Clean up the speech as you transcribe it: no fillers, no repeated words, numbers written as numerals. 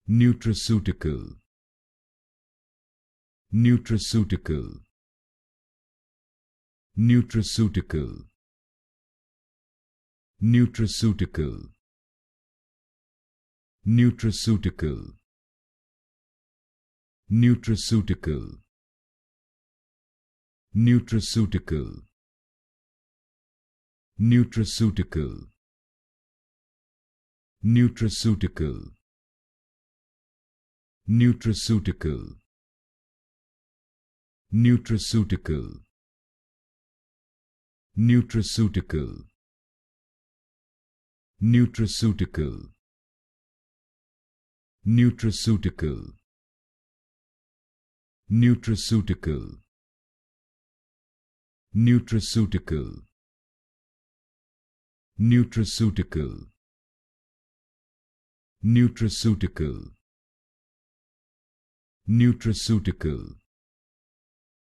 Nutraceutical. Nutraceutical. Nutraceutical. Nutraceutical. Nutraceutical. Nutraceutical. Nutraceutical. Nutraceutical. Nutraceutical. Nutraceutical. Nutraceutical. Nutraceutical. Nutraceutical. Nutraceutical. Nutraceutical. Nutraceutical. Nutraceutical. Nutraceutical. Nutraceutical.